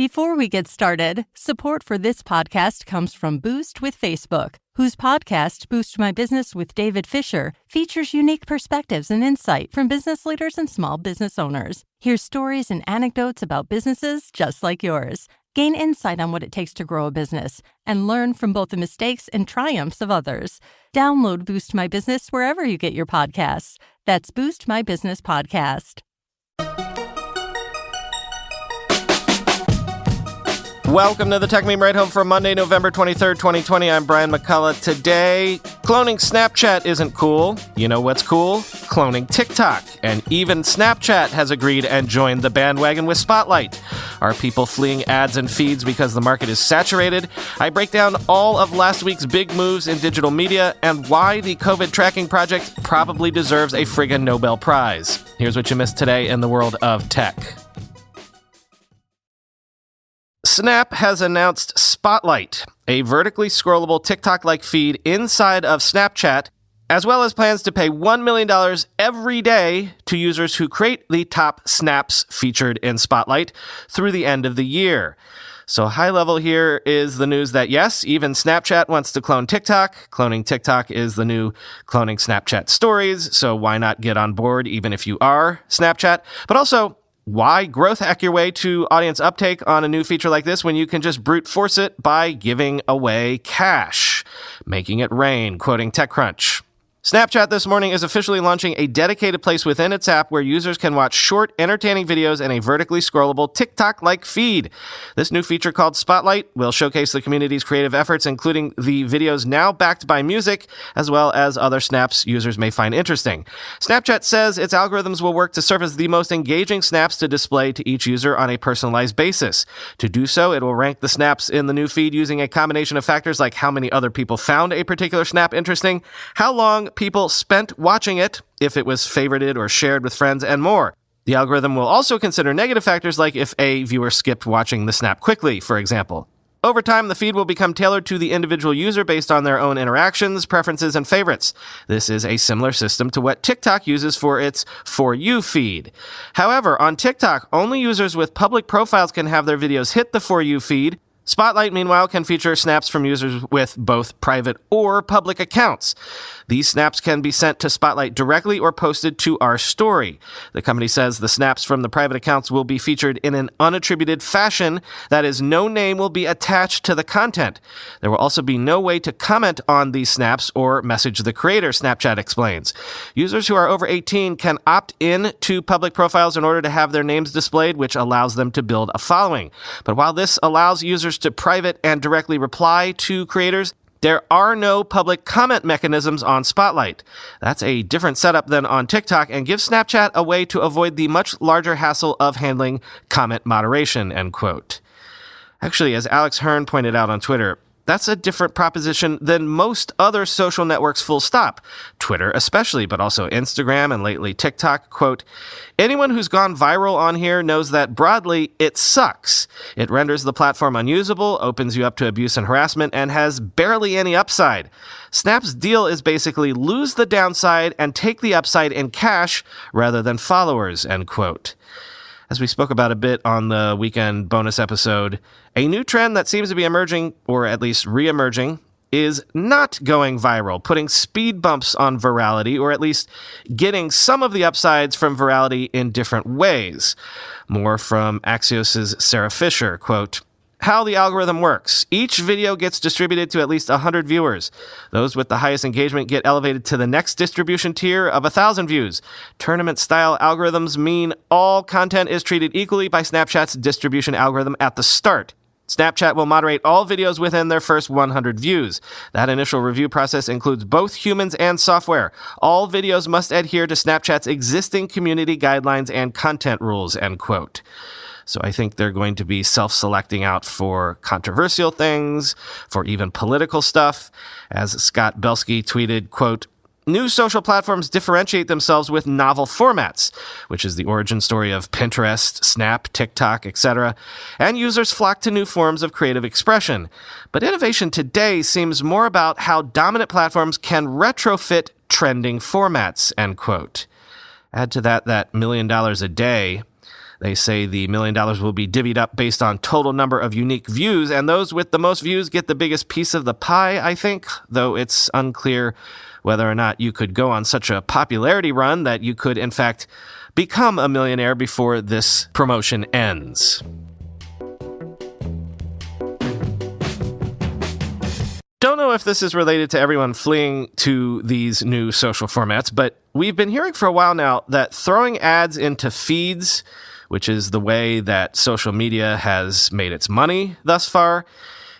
Before we get started, support for this podcast comes from Boost with Facebook, whose podcast, Boost My Business with David Fisher, features unique perspectives and insight from business leaders and small business owners. Hear stories and anecdotes about businesses just like yours. Gain insight on what it takes to grow a business and learn from both the mistakes and triumphs of others. Download Boost My Business wherever you get your podcasts. That's Boost My Business Podcast. Welcome to the Tech Meme Ride Home for Monday, November 23rd, 2020. I'm Brian McCullough. Today, cloning Snapchat isn't cool. You know what's cool? Cloning TikTok. And even Snapchat has agreed and joined the bandwagon with Spotlight. Are people fleeing ads and feeds because the market is saturated? I break down all of last week's big moves in digital media and why the COVID tracking project probably deserves a friggin' Nobel Prize. Here's what you missed today in the world of tech. Snap has announced Spotlight, a vertically scrollable TikTok-like feed inside of Snapchat, as well as plans to pay $1 million every day to users who create the top snaps featured in Spotlight through the end of the year. So high level here is the news that yes, even Snapchat wants to clone TikTok. Cloning TikTok is the new cloning Snapchat stories, so why not get on board even if you are Snapchat? But also, why growth hack your way to audience uptake on a new feature like this when you can just brute force it by giving away cash? Making it rain, quoting TechCrunch. Snapchat this morning is officially launching a dedicated place within its app where users can watch short, entertaining videos in a vertically scrollable TikTok-like feed. This new feature called Spotlight will showcase the community's creative efforts, including the videos now backed by music, as well as other snaps users may find interesting. Snapchat says its algorithms will work to surface the most engaging snaps to display to each user on a personalized basis. To do so, it will rank the snaps in the new feed using a combination of factors like how many other people found a particular snap interesting, how long people spent watching it, if it was favorited or shared with friends, and more. The algorithm will also consider negative factors like if a viewer skipped watching the snap quickly, for example. Over time, the feed will become tailored to the individual user based on their own interactions, preferences, and favorites. This is a similar system to what TikTok uses for its For You feed. However, on TikTok, only users with public profiles can have their videos hit the For You feed. Spotlight, meanwhile, can feature snaps from users with both private or public accounts. These snaps can be sent to Spotlight directly or posted to our story. The company says the snaps from the private accounts will be featured in an unattributed fashion. That is, no name will be attached to the content. There will also be no way to comment on these snaps or message the creator, Snapchat explains. Users who are over 18 can opt in to public profiles in order to have their names displayed, which allows them to build a following. But while this allows users to private and directly reply to creators, there are no public comment mechanisms on Spotlight. That's a different setup than on TikTok and gives Snapchat a way to avoid the much larger hassle of handling comment moderation, end quote. Actually, as Alex Hearn pointed out on Twitter, that's a different proposition than most other social networks, full stop. Twitter especially, but also Instagram and lately TikTok. Quote, anyone who's gone viral on here knows that broadly, it sucks. It renders the platform unusable, opens you up to abuse and harassment, and has barely any upside. Snap's deal is basically lose the downside and take the upside in cash rather than followers, end quote. As we spoke about a bit on the weekend bonus episode, a new trend that seems to be emerging, or at least re-emerging, is not going viral, putting speed bumps on virality, or at least getting some of the upsides from virality in different ways. More from Axios' Sarah Fisher, quote, how the algorithm works. Each video gets distributed to at least 100 viewers. Those with the highest engagement get elevated to the next distribution tier of 1,000 views. Tournament-style algorithms mean all content is treated equally by Snapchat's distribution algorithm at the start. Snapchat will moderate all videos within their first 100 views. That initial review process includes both humans and software. All videos must adhere to Snapchat's existing community guidelines and content rules, end quote. So I think they're going to be self-selecting out for controversial things, for even political stuff. As Scott Belsky tweeted, quote, new social platforms differentiate themselves with novel formats, which is the origin story of Pinterest, Snap, TikTok, etc., and users flock to new forms of creative expression. But innovation today seems more about how dominant platforms can retrofit trending formats, end quote. Add to that $1 million a day. They say the $1 million will be divvied up based on total number of unique views, and those with the most views get the biggest piece of the pie, I think, though it's unclear whether or not you could go on such a popularity run that you could, in fact, become a millionaire before this promotion ends. Don't know if this is related to everyone fleeing to these new social formats, but we've been hearing for a while now that throwing ads into feeds, which is the way that social media has made its money thus far,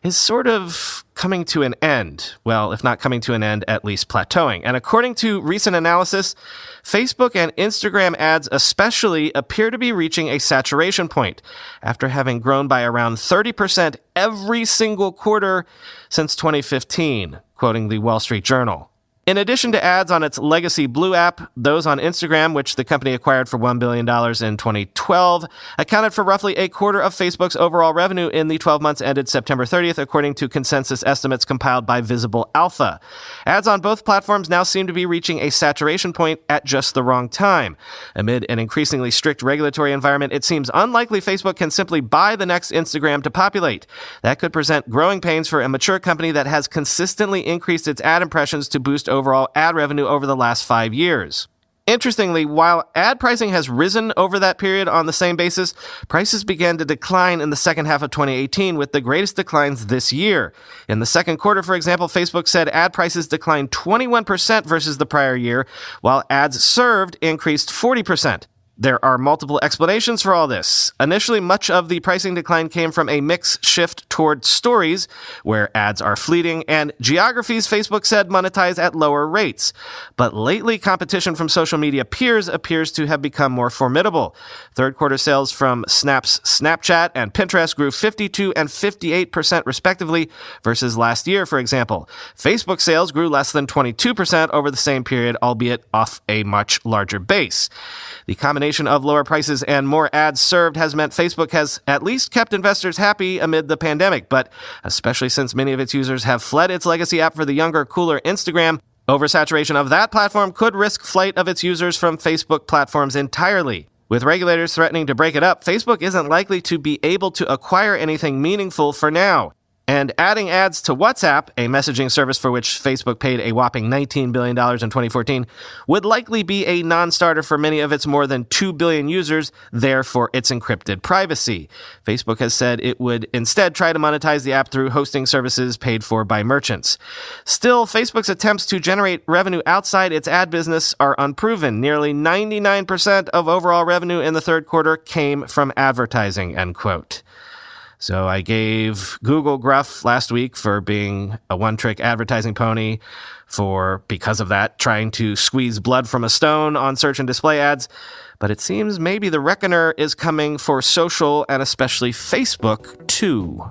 is sort of coming to an end. Well, if not coming to an end, at least plateauing. And according to recent analysis, Facebook and Instagram ads especially appear to be reaching a saturation point after having grown by around 30% every single quarter since 2015, quoting the Wall Street Journal. In addition to ads on its legacy Blue app, those on Instagram, which the company acquired for $1 billion in 2012, accounted for roughly a quarter of Facebook's overall revenue in the 12 months ended September 30th, according to consensus estimates compiled by Visible Alpha. Ads on both platforms now seem to be reaching a saturation point at just the wrong time. Amid an increasingly strict regulatory environment, it seems unlikely Facebook can simply buy the next Instagram to populate. That could present growing pains for a mature company that has consistently increased its ad impressions to boost overall ad revenue over the last 5 years. Interestingly, while ad pricing has risen over that period on the same basis, prices began to decline in the second half of 2018, with the greatest declines this year. In the second quarter, for example, Facebook said ad prices declined 21% versus the prior year, while ads served increased 40%. There are multiple explanations for all this. Initially, much of the pricing decline came from a mix shift toward stories, where ads are fleeting, and geographies Facebook said monetize at lower rates. But lately, competition from social media peers appears to have become more formidable. Third quarter sales from Snap's Snapchat and Pinterest grew 52% and 58% respectively versus last year, for example. Facebook sales grew less than 22% over the same period, albeit off a much larger base. The combination of lower prices and more ads served has meant Facebook has at least kept investors happy amid the pandemic, but especially since many of its users have fled its legacy app for the younger, cooler Instagram, oversaturation of that platform could risk flight of its users from Facebook platforms entirely. With regulators threatening to break it up, Facebook isn't likely to be able to acquire anything meaningful for now. And adding ads to WhatsApp, a messaging service for which Facebook paid a whopping $19 billion in 2014, would likely be a non-starter for many of its more than 2 billion users, there for its encrypted privacy. Facebook has said it would instead try to monetize the app through hosting services paid for by merchants. Still, Facebook's attempts to generate revenue outside its ad business are unproven. Nearly 99% of overall revenue in the third quarter came from advertising, end quote. So I gave Google gruff last week for being a one-trick advertising pony, because of that, trying to squeeze blood from a stone on search and display ads. But it seems maybe the reckoner is coming for social and especially Facebook, too.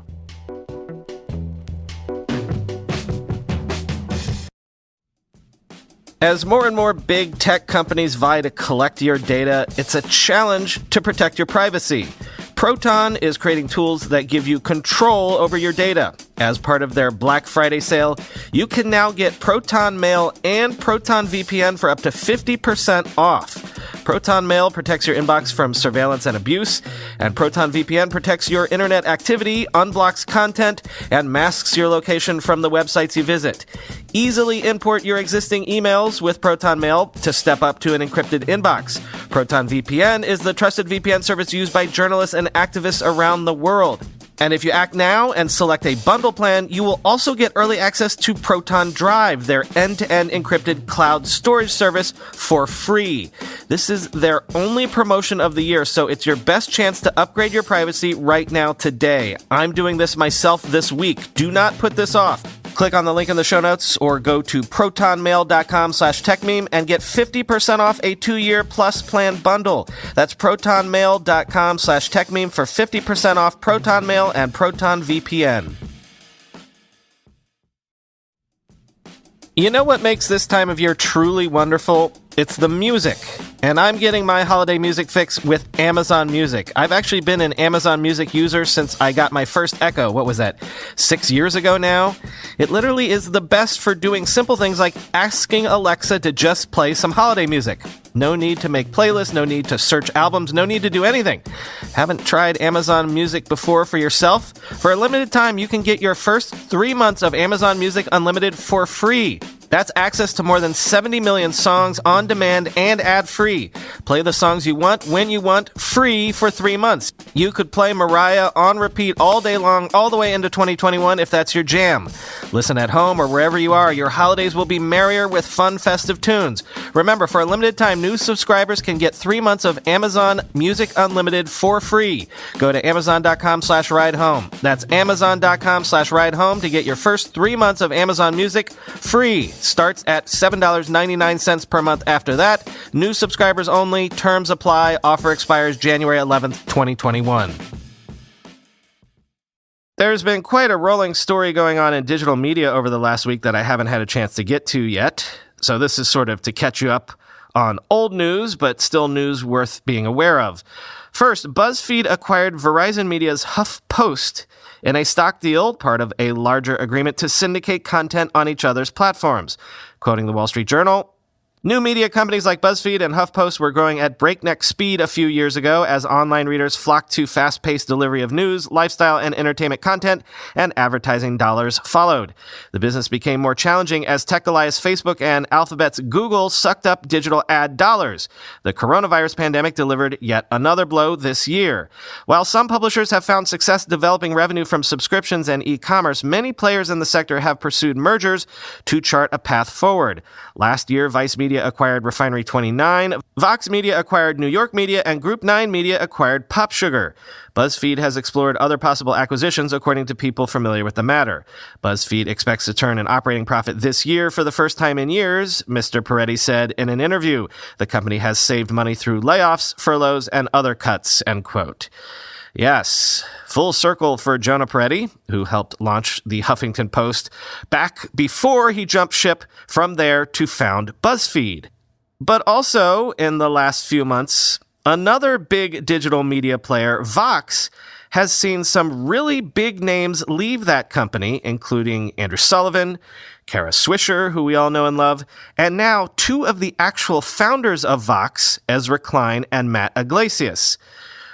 As more and more big tech companies vie to collect your data, it's a challenge to protect your privacy. Proton is creating tools that give you control over your data. As part of their Black Friday sale, you can now get Proton Mail and Proton VPN for up to 50% off. Proton Mail protects your inbox from surveillance and abuse, and Proton VPN protects your internet activity, unblocks content, and masks your location from the websites you visit. Easily import your existing emails with Proton Mail to step up to an encrypted inbox. Proton VPN is the trusted VPN service used by journalists and activists around the world. And if you act now and select a bundle plan, you will also get early access to Proton Drive, their end-to-end encrypted cloud storage service, for free. This is their only promotion of the year, so it's your best chance to upgrade your privacy right now today. I'm doing this myself this week. Do not put this off. Click on the link in the show notes or go to protonmail.com/techmeme and get 50% off a 2-year plus plan bundle. That's protonmail.com/techmeme for 50% off Proton Mail and Proton VPN. You know what makes this time of year truly wonderful? It's the music. And I'm getting my holiday music fix with Amazon Music. I've actually been an Amazon Music user since I got my first Echo. What was that, 6 years ago now? It literally is the best for doing simple things like asking Alexa to just play some holiday music. No need to make playlists, no need to search albums, no need to do anything. Haven't tried Amazon Music before for yourself? For a limited time, you can get your first 3 months of Amazon Music Unlimited for free. That's access to more than 70 million songs on demand and ad-free. Play the songs you want, when you want, free for 3 months. You could play Mariah on repeat all day long, all the way into 2021 if that's your jam. Listen at home or wherever you are. Your holidays will be merrier with fun, festive tunes. Remember, for a limited time, new subscribers can get 3 months of Amazon Music Unlimited for free. Go to amazon.com/ridehome. That's amazon.com/ridehome to get your first 3 months of Amazon Music free. Starts at $7.99 per month after that. New subscribers only. Terms apply. Offer expires January 11th, 2021. There's been quite a rolling story going on in digital media over the last week that I haven't had a chance to get to yet. So this is sort of to catch you up on old news, but still news worth being aware of. First, Buzzfeed acquired Verizon Media's Huff Post in a stock deal, part of a larger agreement to syndicate content on each other's platforms. Quoting the Wall Street Journal, new media companies like Buzzfeed and HuffPost were growing at breakneck speed a few years ago as online readers flocked to fast-paced delivery of news, lifestyle, and entertainment content, and advertising dollars followed. The business became more challenging as tech allies Facebook and Alphabet's Google sucked up digital ad dollars. The coronavirus pandemic delivered yet another blow this year. While some publishers have found success developing revenue from subscriptions and e-commerce, many players in the sector have pursued mergers to chart a path forward. Last year, Vice Media acquired Refinery 29, Vox Media acquired New York Media, and Group 9 Media acquired Pop Sugar. BuzzFeed has explored other possible acquisitions, according to people familiar with the matter. BuzzFeed expects to turn an operating profit this year for the first time in years, Mr. Peretti said in an interview. The company has saved money through layoffs, furloughs, and other cuts, end quote. Yes, full circle for Jonah Peretti, who helped launch the Huffington Post back before he jumped ship from there to found BuzzFeed. But also, in the last few months, another big digital media player, Vox, has seen some really big names leave that company, including Andrew Sullivan, Kara Swisher, who we all know and love, and now two of the actual founders of Vox, Ezra Klein and Matt Iglesias.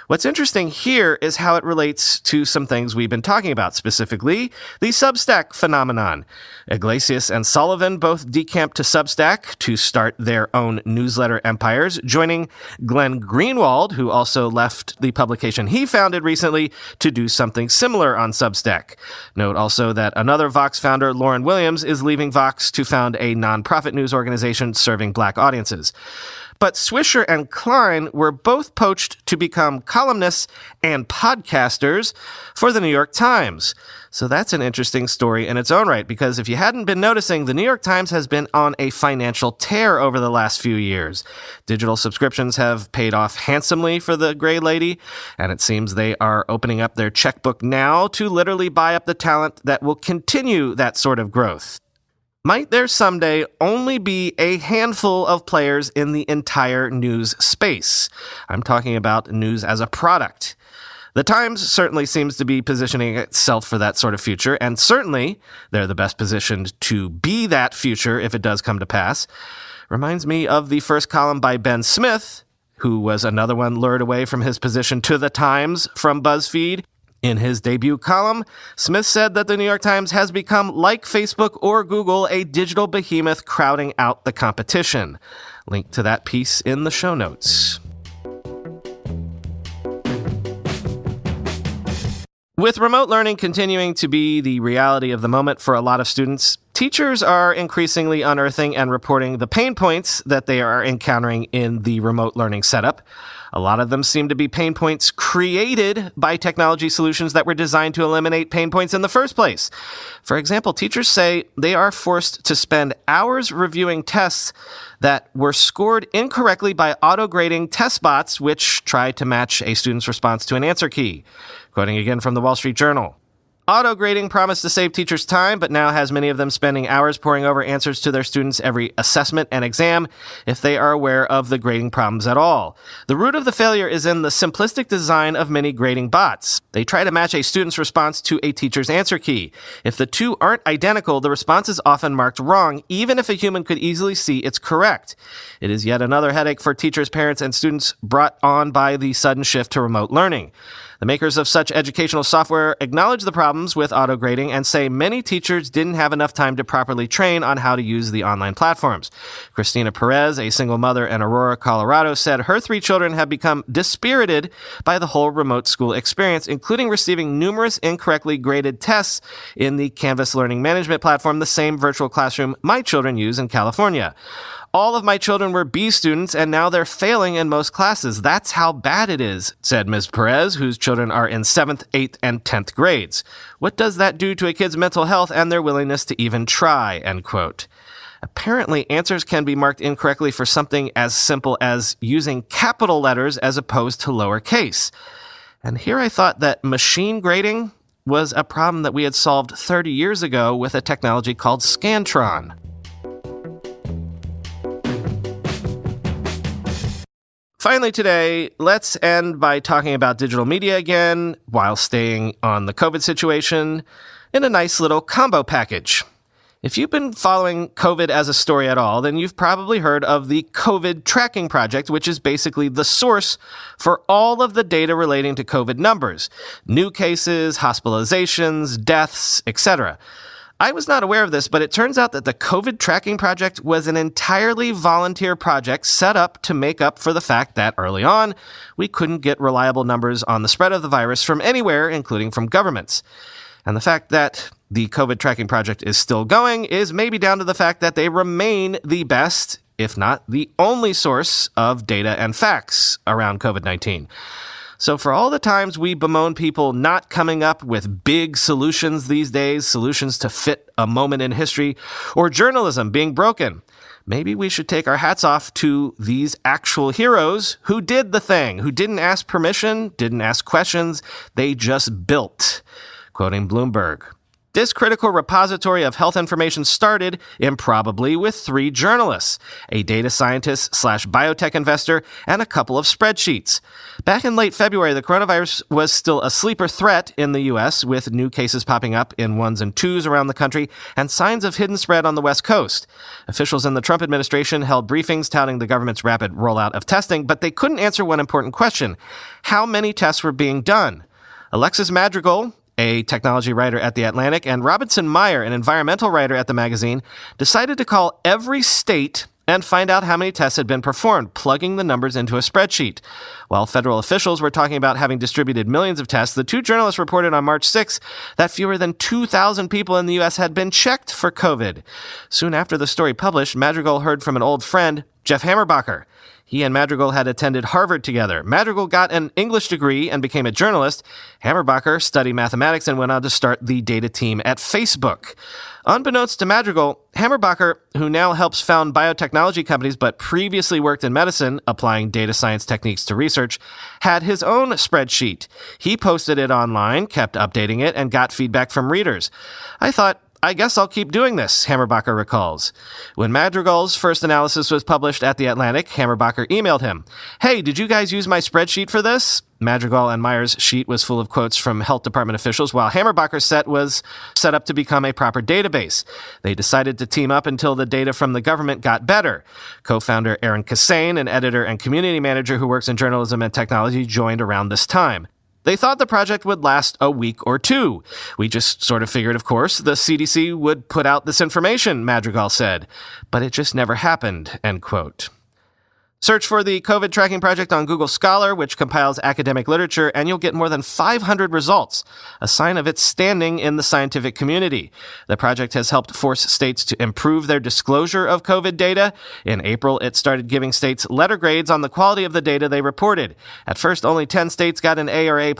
What's interesting here is how it relates to some things we've been talking about, specifically the Substack phenomenon. Iglesias and Sullivan both decamped to Substack to start their own newsletter empires, joining Glenn Greenwald, who also left the publication he founded recently, to do something similar on Substack. Note also that another Vox founder, Lauren Williams, is leaving Vox to found a nonprofit news organization serving Black audiences. But Swisher and Klein were both poached to become columnists and podcasters for the New York Times. So that's an interesting story in its own right, because if you hadn't been noticing, the New York Times has been on a financial tear over the last few years. Digital subscriptions have paid off handsomely for the Gray Lady, and it seems they are opening up their checkbook now to literally buy up the talent that will continue that sort of growth. Might there someday only be a handful of players in the entire news space? I'm talking about news as a product. The Times certainly seems to be positioning itself for that sort of future, and certainly they're the best positioned to be that future if it does come to pass. Reminds me of the first column by Ben Smith, who was another one lured away from his position to the Times from BuzzFeed. In his debut column, Smith said that the New York Times has become, like Facebook or Google, a digital behemoth crowding out the competition. Link to that piece in the show notes. With remote learning continuing to be the reality of the moment for a lot of students, teachers are increasingly unearthing and reporting the pain points that they are encountering in the remote learning setup. A lot of them seem to be pain points created by technology solutions that were designed to eliminate pain points in the first place. For example, teachers say they are forced to spend hours reviewing tests that were scored incorrectly by auto-grading test bots, which try to match a student's response to an answer key. Quoting again from the Wall Street Journal. Auto-grading promised to save teachers time, but now has many of them spending hours poring over answers to their students' every assessment and exam if they are aware of the grading problems at all. The root of the failure is in the simplistic design of many grading bots. They try to match a student's response to a teacher's answer key. If the two aren't identical, the response is often marked wrong, even if a human could easily see it's correct. It is yet another headache for teachers, parents, and students brought on by the sudden shift to remote learning. The makers of such educational software acknowledge the problems with auto-grading and say many teachers didn't have enough time to properly train on how to use the online platforms. Christina Perez, a single mother in Aurora, Colorado, said her 3 children have become dispirited by the whole remote school experience, including receiving numerous incorrectly graded tests in the Canvas learning management platform, the same virtual classroom my children use in California. All of my children were B students, and now they're failing in most classes. That's how bad it is, said Ms. Perez, whose children are in 7th, 8th, and 10th grades. What does that do to a kid's mental health and their willingness to even try, end quote. Apparently, answers can be marked incorrectly for something as simple as using capital letters as opposed to lowercase. And here I thought that machine grading was a problem that we had solved 30 years ago with a technology called Scantron. Finally today, let's end by talking about digital media again while staying on the COVID situation in a nice little combo package. If you've been following COVID as a story at all, then you've probably heard of the COVID Tracking Project, which is basically the source for all of the data relating to COVID numbers, new cases, hospitalizations, deaths, etc. I was not aware of this, but it turns out that the COVID Tracking Project was an entirely volunteer project set up to make up for the fact that early on, we couldn't get reliable numbers on the spread of the virus from anywhere, including from governments. And the fact that the COVID Tracking Project is still going is maybe down to the fact that they remain the best, if not the only source of data and facts around COVID-19. So for all the times we bemoan people not coming up with big solutions these days, solutions to fit a moment in history, or journalism being broken, maybe we should take our hats off to these actual heroes who did the thing, who didn't ask permission, didn't ask questions, they just built. Quoting Bloomberg. This critical repository of health information started improbably with 3 journalists, a data scientist / biotech investor, and a couple of spreadsheets. Back in late February, the coronavirus was still a sleeper threat in the U.S., with new cases popping up in 1s and 2s around the country and signs of hidden spread on the West Coast. Officials in the Trump administration held briefings touting the government's rapid rollout of testing, but they couldn't answer one important question: how many tests were being done? Alexis Madrigal, a technology writer at The Atlantic, and Robinson Meyer, an environmental writer at the magazine, decided to call every state and find out how many tests had been performed, plugging the numbers into a spreadsheet. While federal officials were talking about having distributed millions of tests, the 2 journalists reported on March 6 that fewer than 2,000 people in the U.S. had been checked for COVID. Soon after the story published, Madrigal heard from an old friend, Jeff Hammerbacher. He and Madrigal had attended Harvard together. Madrigal got an English degree and became a journalist. Hammerbacher studied mathematics and went on to start the data team at Facebook. Unbeknownst to Madrigal, Hammerbacher, who now helps found biotechnology companies but previously worked in medicine, applying data science techniques to research, had his own spreadsheet. He posted it online, kept updating it, and got feedback from readers. I guess I'll keep doing this, Hammerbacher recalls. When Madrigal's first analysis was published at The Atlantic, Hammerbacher emailed him, "Hey, did you guys use my spreadsheet for this?" Madrigal and Meyer's sheet was full of quotes from health department officials, while Hammerbacher's set was set up to become a proper database. They decided to team up until the data from the government got better. Co-founder Aaron Kassane, an editor and community manager who works in journalism and technology, joined around this time. They thought the project would last a week or 2. We just sort of figured, of course, the CDC would put out this information, Madrigal said. But it just never happened, end quote. Search for the COVID Tracking Project on Google Scholar, which compiles academic literature, and you'll get more than 500 results, a sign of its standing in the scientific community. The project has helped force states to improve their disclosure of COVID data. In April, it started giving states letter grades on the quality of the data they reported. At first, only 10 states got an A or A+.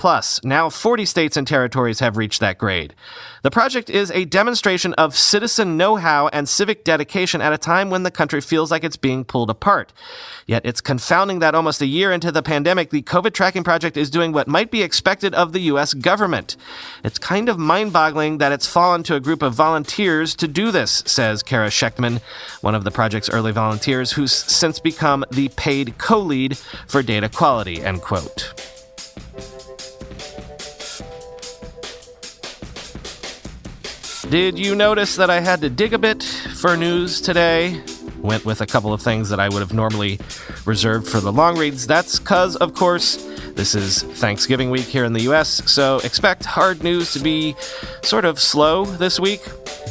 Now 40 states and territories have reached that grade. The project is a demonstration of citizen know-how and civic dedication at a time when the country feels like it's being pulled apart. Yet Yet it's confounding that almost a year into the pandemic, the COVID tracking project is doing what might be expected of the U.S. government. It's kind of mind-boggling that it's fallen to a group of volunteers to do this, says Kara Schechtman, one of the project's early volunteers, who's since become the paid co-lead for data quality, end quote. Did you notice that I had to dig a bit for news today? Went with a couple of things that I would have normally reserved for the long reads. That's because, of course, this is Thanksgiving week here in the U.S., so expect hard news to be sort of slow this week,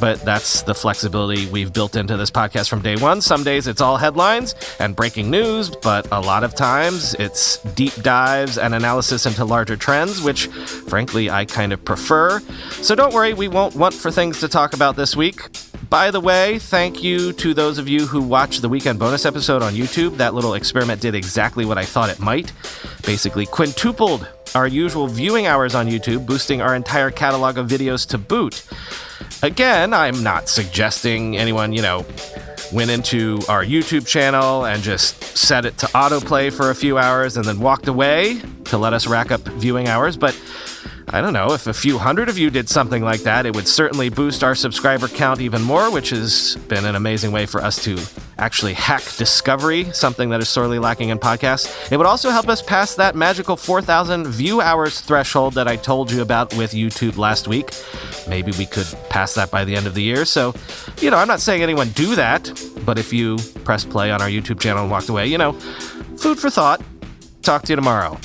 but that's the flexibility we've built into this podcast from day one. Some days it's all headlines and breaking news, but a lot of times it's deep dives and analysis into larger trends, which, frankly, I kind of prefer. So don't worry, we won't want for things to talk about this week. By the way, thank you to those of you who watched the weekend bonus episode on YouTube. That little experiment did exactly what I thought it might. Basically quintupled our usual viewing hours on YouTube, boosting our entire catalog of videos to boot. Again, I'm not suggesting anyone, went into our YouTube channel and just set it to autoplay for a few hours and then walked away to let us rack up viewing hours, but I don't know, if a few hundred of you did something like that, it would certainly boost our subscriber count even more, which has been an amazing way for us to actually hack discovery, something that is sorely lacking in podcasts. It would also help us pass that magical 4,000 view hours threshold that I told you about with YouTube last week. Maybe we could pass that by the end of the year. So, I'm not saying anyone do that, but if you press play on our YouTube channel and walked away, food for thought. Talk to you tomorrow.